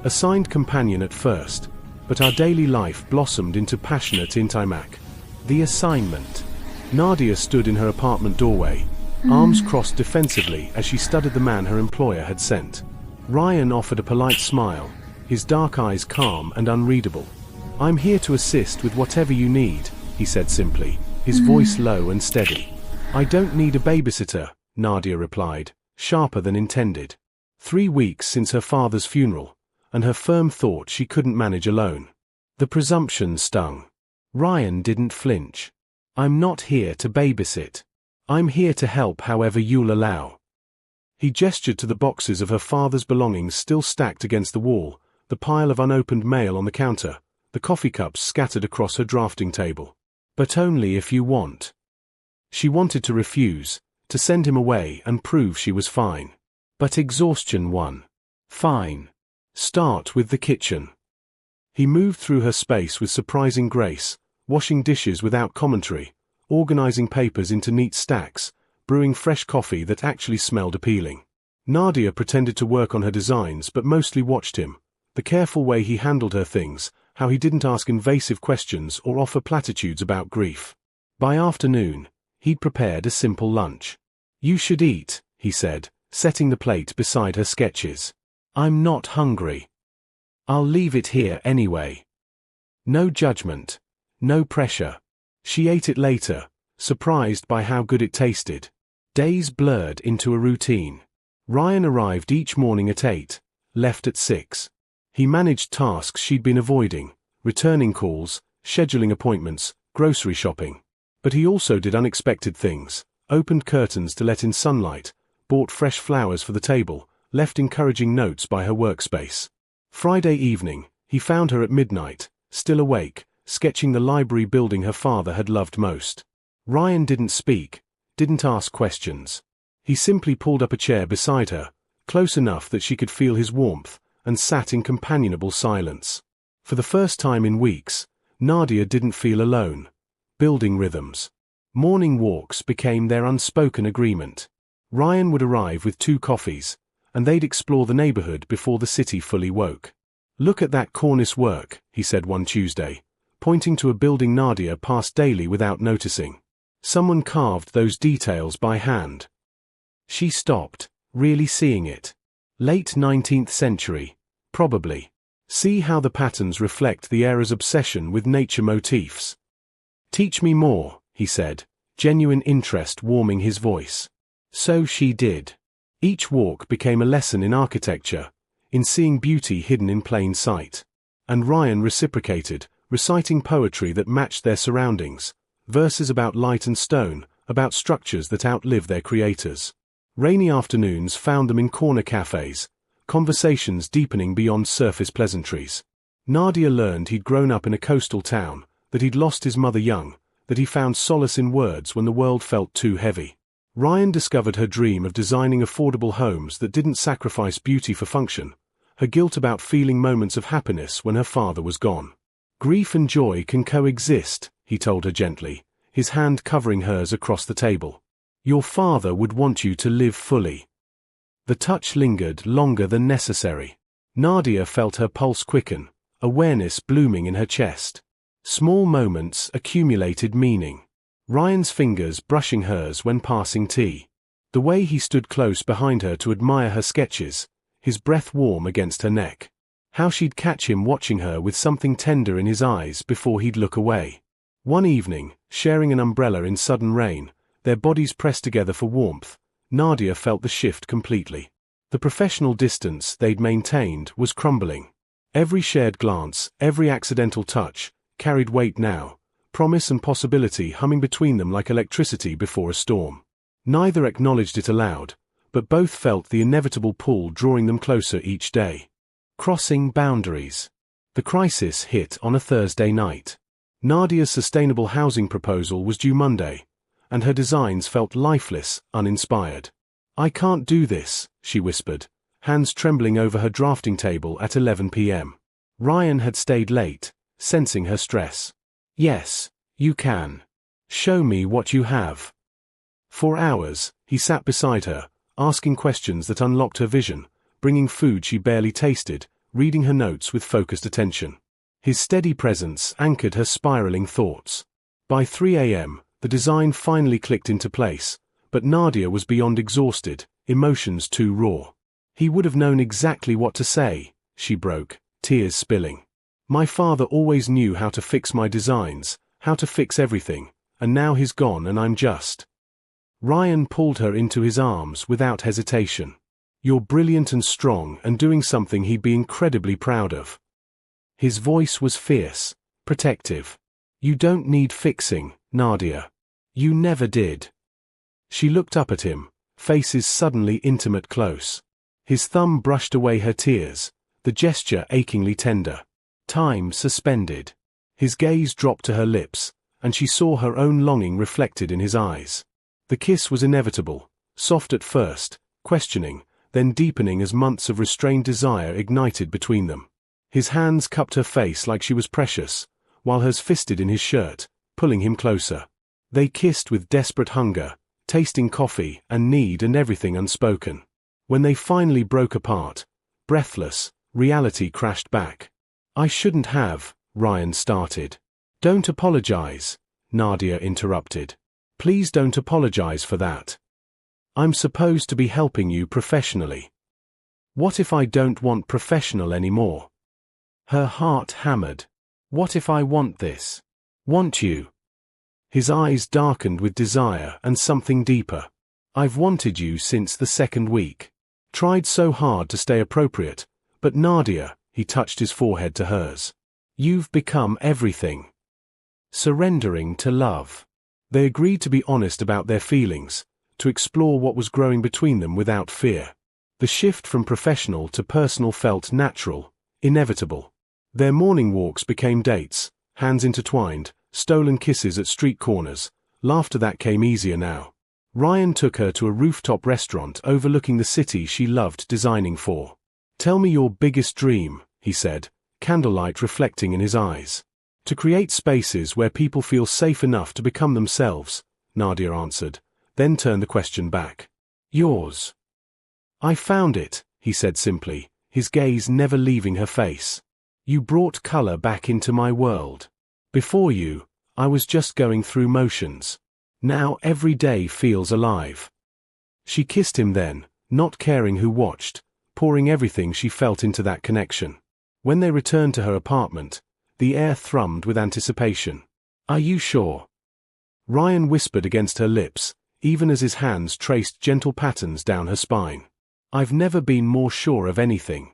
Assigned companion at first, but our daily life blossomed into passionate Intimac. The assignment. Nadia stood in her apartment doorway, arms crossed defensively as she studied the man her employer had sent. Ryan offered a polite smile, his dark eyes calm and unreadable. "I'm here to assist with whatever you need," he said simply, his voice low and steady. "I don't need a babysitter," Nadia replied, sharper than intended. 3 weeks since her father's funeral, and her firm thought she couldn't manage alone. The presumption stung. Ryan didn't flinch. "I'm not here to babysit. I'm here to help however you'll allow." He gestured to the boxes of her father's belongings still stacked against the wall, the pile of unopened mail on the counter, the coffee cups scattered across her drafting table. "But only if you want." She wanted to refuse, to send him away and prove she was fine. But exhaustion won. "Fine. Start with the kitchen." He moved through her space with surprising grace, washing dishes without commentary, organizing papers into neat stacks, brewing fresh coffee that actually smelled appealing. Nadia pretended to work on her designs but mostly watched him, the careful way he handled her things, how he didn't ask invasive questions or offer platitudes about grief. By afternoon, he'd prepared a simple lunch. "You should eat," he said, setting the plate beside her sketches. "I'm not hungry. I'll leave it here anyway." No judgment. No pressure. She ate it later, surprised by how good it tasted. Days blurred into a routine. Ryan arrived each morning at 8, left at 6. He managed tasks she'd been avoiding, returning calls, scheduling appointments, grocery shopping. But he also did unexpected things, opened curtains to let in sunlight, bought fresh flowers for the table, left encouraging notes by her workspace. Friday evening, he found her at midnight, still awake, sketching the library building her father had loved most. Ryan didn't speak, didn't ask questions. He simply pulled up a chair beside her, close enough that she could feel his warmth, and sat in companionable silence. For the first time in weeks, Nadia didn't feel alone. Building rhythms. Morning walks became their unspoken agreement. Ryan would arrive with 2 coffees, and they'd explore the neighborhood before the city fully woke. "Look at that cornice work," he said one Tuesday, pointing to a building Nadia passed daily without noticing. "Someone carved those details by hand." She stopped, really seeing it. Late 19th century, probably. See how the patterns reflect the era's obsession with nature motifs. "Teach me more," he said, genuine interest warming his voice. So she did. Each walk became a lesson in architecture, in seeing beauty hidden in plain sight. And Ryan reciprocated, reciting poetry that matched their surroundings, verses about light and stone, about structures that outlive their creators. Rainy afternoons found them in corner cafes, conversations deepening beyond surface pleasantries. Nadia learned he'd grown up in a coastal town, that he'd lost his mother young, that he found solace in words when the world felt too heavy. Ryan discovered her dream of designing affordable homes that didn't sacrifice beauty for function, her guilt about feeling moments of happiness when her father was gone. "Grief and joy can coexist," he told her gently, his hand covering hers across the table. "Your father would want you to live fully." The touch lingered longer than necessary. Nadia felt her pulse quicken, awareness blooming in her chest. Small moments accumulated meaning. Ryan's fingers brushing hers when passing tea. The way he stood close behind her to admire her sketches, his breath warm against her neck. How she'd catch him watching her with something tender in his eyes before he'd look away. One evening, sharing an umbrella in sudden rain, their bodies pressed together for warmth, Nadia felt the shift completely. The professional distance they'd maintained was crumbling. Every shared glance, every accidental touch, carried weight now, promise and possibility humming between them like electricity before a storm. Neither acknowledged it aloud, but both felt the inevitable pull drawing them closer each day. Crossing boundaries. The crisis hit on a Thursday night. Nadia's sustainable housing proposal was due Monday, and her designs felt lifeless, uninspired. "I can't do this," she whispered, hands trembling over her drafting table at 11 p.m. Ryan had stayed late, sensing her stress. "Yes, you can. Show me what you have." For hours, he sat beside her, asking questions that unlocked her vision, bringing food she barely tasted, reading her notes with focused attention. His steady presence anchored her spiraling thoughts. By 3 a.m., the design finally clicked into place, but Nadia was beyond exhausted, emotions too raw. He would have known exactly what to say, she broke, tears spilling. My father always knew how to fix my designs, how to fix everything, and now he's gone and I'm just. Ryan pulled her into his arms without hesitation. You're brilliant and strong and doing something he'd be incredibly proud of. His voice was fierce, protective. You don't need fixing, Nadia. You never did. She looked up at him, faces suddenly intimate close. His thumb brushed away her tears, the gesture achingly tender. Time suspended. His gaze dropped to her lips, and she saw her own longing reflected in his eyes. The kiss was inevitable, soft at first, questioning, then deepening as months of restrained desire ignited between them. His hands cupped her face like she was precious, while hers fisted in his shirt, pulling him closer. They kissed with desperate hunger, tasting coffee and need and everything unspoken. When they finally broke apart, breathless, reality crashed back. I shouldn't have, Ryan started. Don't apologize, Nadia interrupted. Please don't apologize for that. I'm supposed to be helping you professionally. What if I don't want professional anymore? Her heart hammered. What if I want this? Want you? His eyes darkened with desire and something deeper. I've wanted you since the second week. Tried so hard to stay appropriate, but Nadia, he touched his forehead to hers. You've become everything. Surrendering to love. They agreed to be honest about their feelings, to explore what was growing between them without fear. The shift from professional to personal felt natural, inevitable. Their morning walks became dates, hands intertwined, stolen kisses at street corners, laughter that came easier now. Ryan took her to a rooftop restaurant overlooking the city she loved designing for. Tell me your biggest dream, he said, candlelight reflecting in his eyes. To create spaces where people feel safe enough to become themselves, Nadia answered, then turned the question back. Yours. I found it, he said simply, his gaze never leaving her face. You brought color back into my world. Before you, I was just going through motions. Now every day feels alive. She kissed him then, not caring who watched, pouring everything she felt into that connection. When they returned to her apartment, the air thrummed with anticipation. Are you sure? Ryan whispered against her lips, even as his hands traced gentle patterns down her spine. I've never been more sure of anything.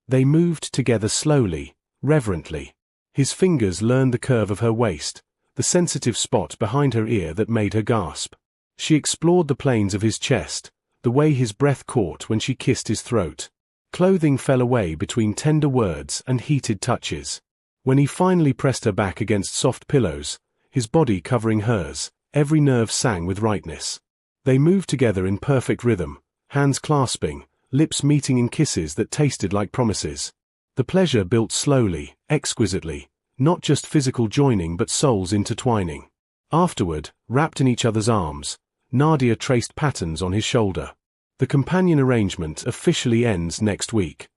They moved together slowly, reverently. His fingers learned the curve of her waist, the sensitive spot behind her ear that made her gasp. She explored the planes of his chest, the way his breath caught when she kissed his throat. Clothing fell away between tender words and heated touches. When he finally pressed her back against soft pillows, his body covering hers, every nerve sang with rightness. They moved together in perfect rhythm, hands clasping, lips meeting in kisses that tasted like promises. The pleasure built slowly, exquisitely, not just physical joining but souls intertwining. Afterward, wrapped in each other's arms, Nadia traced patterns on his shoulder. The companion arrangement officially ends next week.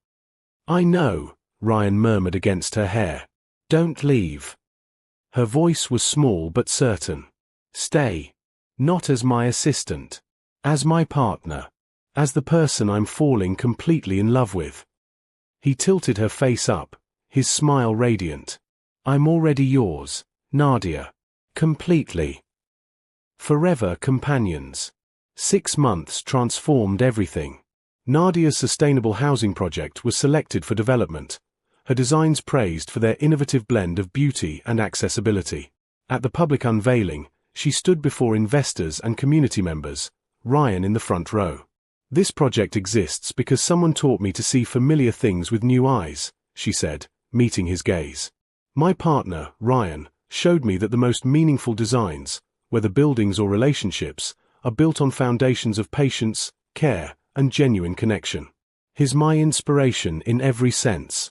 I know, Ryan murmured against her hair. Don't leave. Her voice was small but certain. Stay. Not as my assistant. As my partner. As the person I'm falling completely in love with. He tilted her face up, his smile radiant. I'm already yours, Nadia. Completely. Forever companions. 6 months transformed everything. Nadia's sustainable housing project was selected for development, her designs praised for their innovative blend of beauty and accessibility. At the public unveiling, she stood before investors and community members, Ryan in the front row. This project exists because someone taught me to see familiar things with new eyes, she said, meeting his gaze. My partner, Ryan, showed me that the most meaningful designs, whether buildings or relationships, are built on foundations of patience, care, and genuine connection. He's my inspiration in every sense.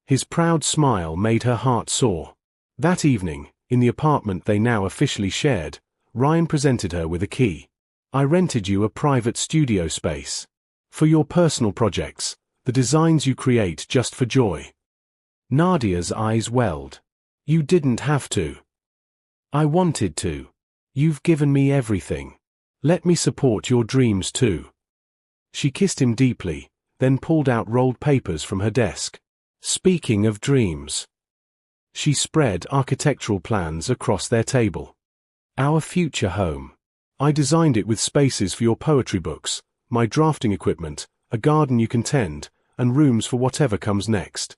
His proud smile made her heart soar. That evening, in the apartment they now officially shared, Ryan presented her with a key. I rented you a private studio space. For your personal projects, The designs you create just for joy. Nadia's eyes welled. You didn't have to. I wanted to. You've given me everything. Let me support your dreams too. She kissed him deeply, then pulled out rolled papers from her desk. Speaking of dreams. She spread architectural plans across their table. Our future home. I designed it with spaces for your poetry books, my drafting equipment, a garden you can tend, and rooms for whatever comes next.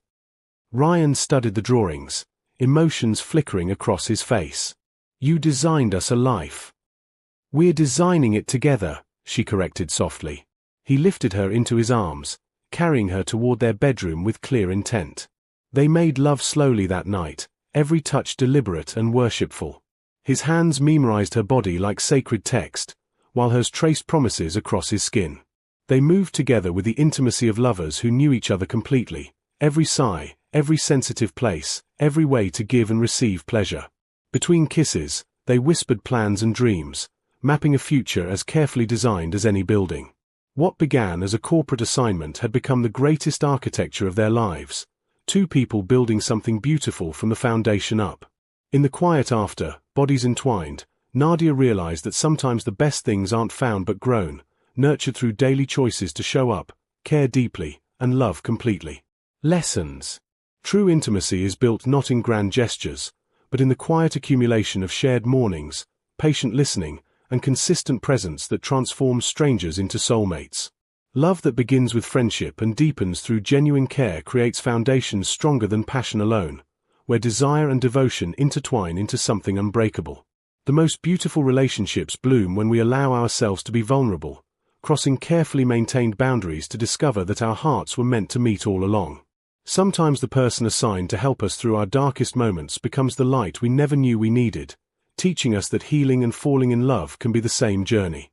Ryan studied the drawings, emotions flickering across his face. You designed us a life. We're designing it together, she corrected softly. He lifted her into his arms, carrying her toward their bedroom with clear intent. They made love slowly that night, every touch deliberate and worshipful. His hands memorized her body like sacred text, while hers traced promises across his skin. They moved together with the intimacy of lovers who knew each other completely, every sigh, every sensitive place, every way to give and receive pleasure. Between kisses, they whispered plans and dreams, mapping a future as carefully designed as any building. What began as a corporate assignment had become the greatest architecture of their lives, two people building something beautiful from the foundation up. In the quiet after, bodies entwined, Nadia realized that sometimes the best things aren't found but grown, nurtured through daily choices to show up, care deeply, and love completely. Lessons. True intimacy is built not in grand gestures, but in the quiet accumulation of shared mornings, patient listening, and consistent presence that transforms strangers into soulmates. Love that begins with friendship and deepens through genuine care creates foundations stronger than passion alone, where desire and devotion intertwine into something unbreakable. The most beautiful relationships bloom when we allow ourselves to be vulnerable, crossing carefully maintained boundaries to discover that our hearts were meant to meet all along. Sometimes the person assigned to help us through our darkest moments becomes the light we never knew we needed, teaching us that healing and falling in love can be the same journey.